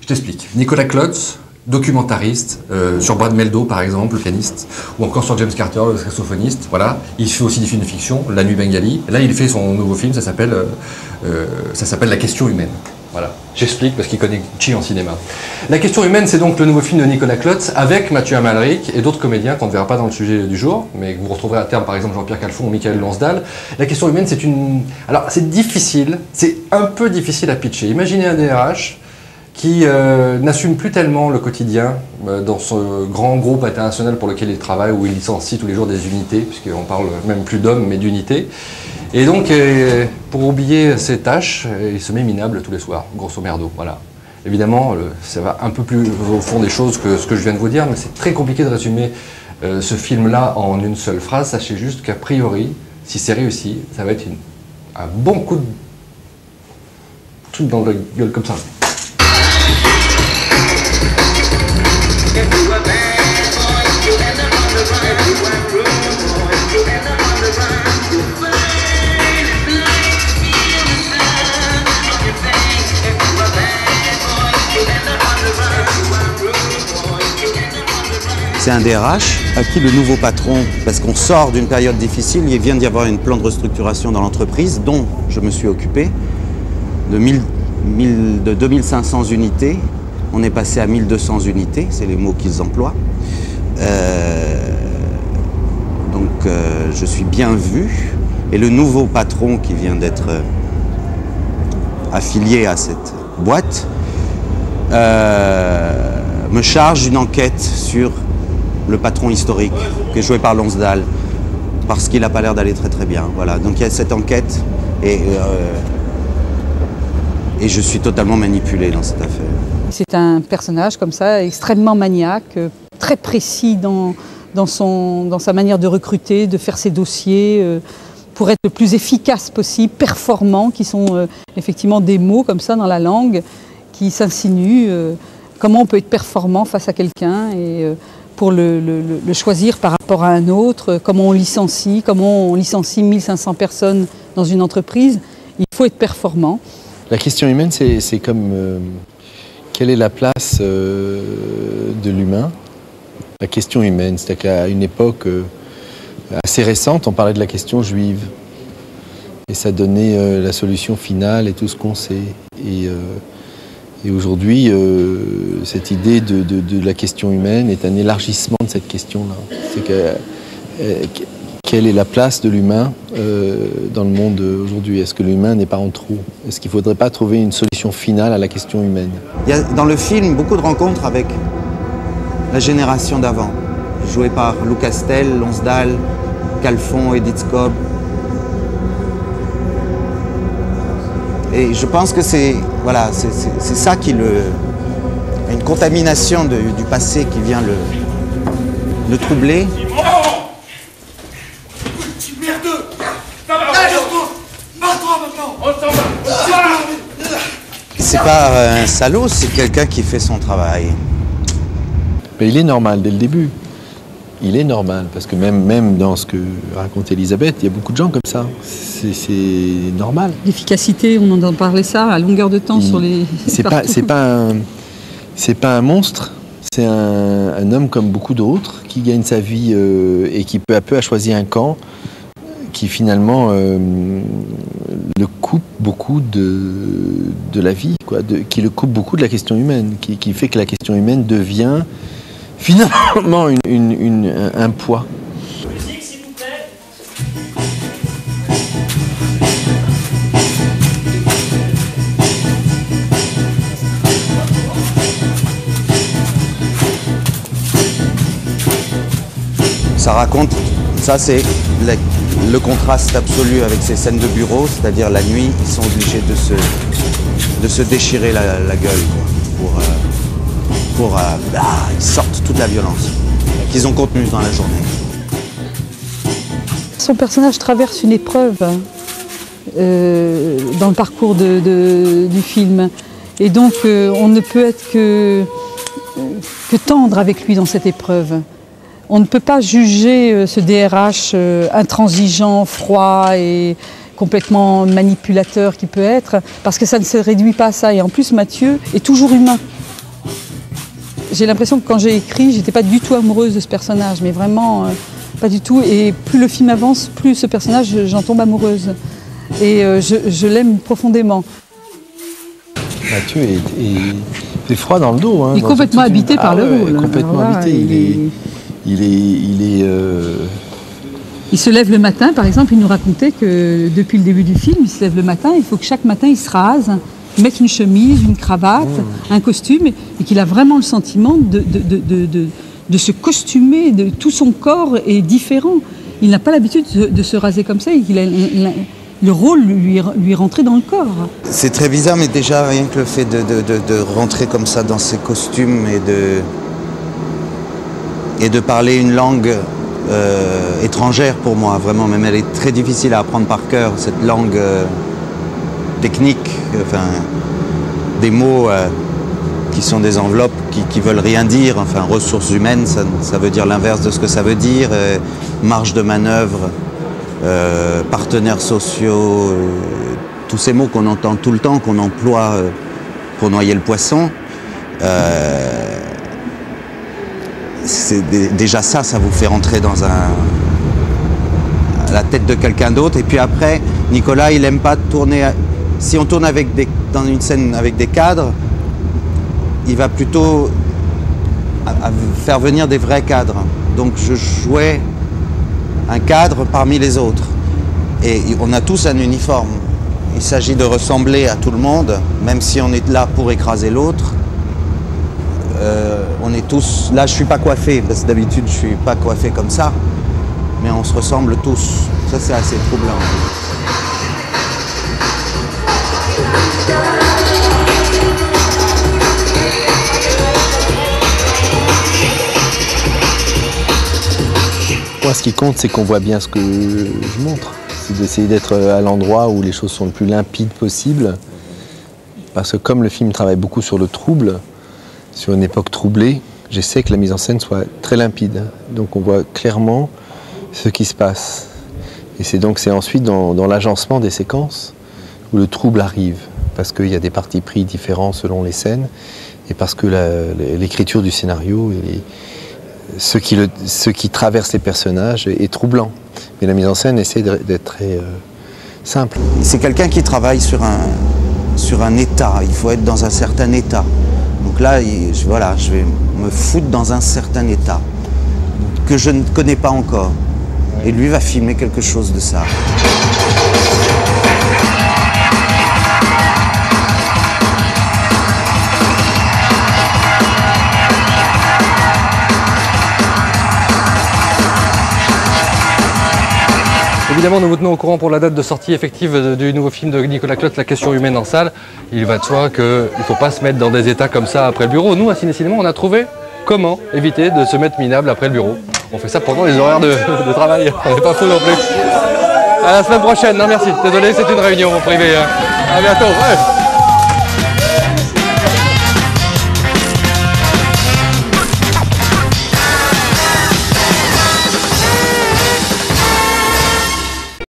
Je t'explique. Nicolas Klotz, documentariste, sur Brad Meldo par exemple, le pianiste, ou encore sur James Carter, le saxophoniste, voilà. Il fait aussi des films de fiction, La Nuit Bengali. Là, il fait son nouveau film, ça s'appelle La Question humaine. Voilà. J'explique parce qu'il connaît Chi en cinéma. La Question humaine, c'est donc le nouveau film de Nicolas Klotz avec Mathieu Amalric et d'autres comédiens qu'on ne verra pas dans le sujet du jour, mais que vous retrouverez à terme, par exemple Jean-Pierre Calfon ou Michael Lonsdal. La Question humaine, c'est une... Alors, c'est difficile, c'est un peu difficile à pitcher. Imaginez un DRH qui n'assume plus tellement le quotidien dans ce grand groupe international pour lequel il travaille, où il licencie tous les jours des unités, puisqu'on parle même plus d'hommes, mais d'unités. Et donc, pour oublier ses tâches, il se met minable tous les soirs, grosso merdo, voilà. Évidemment, ça va un peu plus au fond des choses que ce que je viens de vous dire, mais c'est très compliqué de résumer ce film-là en une seule phrase. Sachez juste qu'a priori, si c'est réussi, ça va être un bon coup de truc dans la gueule comme ça. C'est un DRH à qui le nouveau patron, parce qu'on sort d'une période difficile, il vient d'y avoir un plan de restructuration dans l'entreprise dont je me suis occupé, de 2500 unités. On est passé à 1200 unités, c'est les mots qu'ils emploient. Donc je suis bien vu. Et le nouveau patron qui vient d'être affilié à cette boîte me charge d'une enquête sur le patron historique, qui est joué par Lonsdal, parce qu'il n'a pas l'air d'aller très très bien. Voilà. Donc il y a cette enquête et je suis totalement manipulé dans cette affaire. C'est un personnage comme ça, extrêmement maniaque, très précis dans sa manière de recruter, de faire ses dossiers, pour être le plus efficace possible, performant, qui sont effectivement des mots comme ça dans la langue, qui s'insinuent. Comment on peut être performant face à quelqu'un et pour le choisir par rapport à un autre, comment on licencie 1500 personnes dans une entreprise, il faut être performant. La question humaine, c'est comme quelle est la place de l'humain? La question humaine, c'est-à-dire qu'à une époque assez récente, on parlait de la question juive. Et ça donnait la solution finale et tout ce qu'on sait. Et aujourd'hui, cette idée de la question humaine est un élargissement de cette question-là. C'est que quelle est la place de l'humain dans le monde aujourd'hui? Est-ce que l'humain n'est pas en trop? Est-ce qu'il ne faudrait pas trouver une solution finale à la question humaine? Il y a dans le film beaucoup de rencontres avec la génération d'avant, jouée par Lou Castel, Lonsdal, Calfon, Edith Scobb. Et je pense que c'est voilà, c'est ça qui une contamination du passé qui vient le troubler. C'est pas un salaud, c'est quelqu'un qui fait son travail. Mais il est normal dès le début. Il est normal, parce que même dans ce que raconte Elisabeth, il y a beaucoup de gens comme ça. C'est normal. L'efficacité, on en parlait ça à longueur de temps sur les... C'est pas un monstre, c'est un homme comme beaucoup d'autres qui gagne sa vie et qui peu à peu a choisi un camp qui finalement le coupe beaucoup de la vie, quoi, qui le coupe beaucoup de la question humaine, qui fait que la question humaine devient finalement un poids. Musique, s'il vous plaît. Ça raconte, ça c'est le contraste absolu avec ces scènes de bureau, c'est-à-dire la nuit, ils sont obligés de se déchirer la gueule pour ils sortent toute la violence qu'ils ont contenue dans la journée. Son personnage traverse une épreuve dans le parcours du film. Et donc on ne peut être que tendre avec lui dans cette épreuve. On ne peut pas juger ce DRH intransigeant, froid et complètement manipulateur qu'il peut être, parce que ça ne se réduit pas à ça. Et en plus, Mathieu est toujours humain. j'ai l'impression que quand j'ai écrit, j'étais pas du tout amoureuse de ce personnage, mais vraiment pas du tout. Et plus le film avance, plus ce personnage, j'en tombe amoureuse. Et je l'aime profondément. Mathieu est froid dans le dos. Hein, il est complètement habité par le rôle. Complètement habité. Il se lève le matin, par exemple, il nous racontait que depuis le début du film, il se lève le matin, il faut que chaque matin il se rase, mette une chemise, une cravate, un costume, et qu'il a vraiment le sentiment de se costumer, de tout son corps est différent. Il n'a pas l'habitude de se raser comme ça, et le rôle lui est rentré dans le corps. C'est très bizarre, mais déjà rien que le fait de rentrer comme ça dans ses costumes et de parler une langue étrangère pour moi, vraiment, même elle est très difficile à apprendre par cœur, cette langue technique, enfin, des mots qui sont des enveloppes qui veulent rien dire, enfin, ressources humaines, ça veut dire l'inverse de ce que ça veut dire, marge de manœuvre, partenaires sociaux, tous ces mots qu'on entend tout le temps, qu'on emploie pour noyer le poisson. Déjà ça vous fait rentrer dans la tête de quelqu'un d'autre. Et puis après, Nicolas, il aime pas tourner. Si on tourne dans une scène avec des cadres, il va plutôt faire venir des vrais cadres. Donc je jouais un cadre parmi les autres. Et on a tous un uniforme. Il s'agit de ressembler à tout le monde, même si on est là pour écraser l'autre. On est tous... Là, je suis pas coiffé, parce que d'habitude, je suis pas coiffé comme ça. Mais on se ressemble tous. Ça, c'est assez troublant. Moi, ce qui compte, c'est qu'on voit bien ce que je montre. C'est d'essayer d'être à l'endroit où les choses sont le plus limpides possible. Parce que comme le film travaille beaucoup sur le trouble, sur une époque troublée, j'essaie que la mise en scène soit très limpide. Donc on voit clairement ce qui se passe. Et c'est ensuite dans l'agencement des séquences où le trouble arrive. Parce qu'il y a des partis pris différents selon les scènes. Et parce que l'écriture du scénario, ce qui traverse les personnages est troublant. Mais la mise en scène essaie d'être très simple. C'est quelqu'un qui travaille sur un état. Il faut être dans un certain état. Donc là, voilà, je vais me foutre dans un certain état que je ne connais pas encore. Et lui va filmer quelque chose de ça. Évidemment, nous vous tenons au courant pour la date de sortie effective du nouveau film de Nicolas Clotte, La question humaine en salle. Il va de soi qu'il ne faut pas se mettre dans des états comme ça après le bureau. Nous, à Ciné Cinéma, on a trouvé comment éviter de se mettre minable après le bureau. On fait ça pendant les horaires de travail. On n'est pas fou non plus. À la semaine prochaine. Non, merci. Désolé, c'est une réunion privée. À bientôt. Ouais.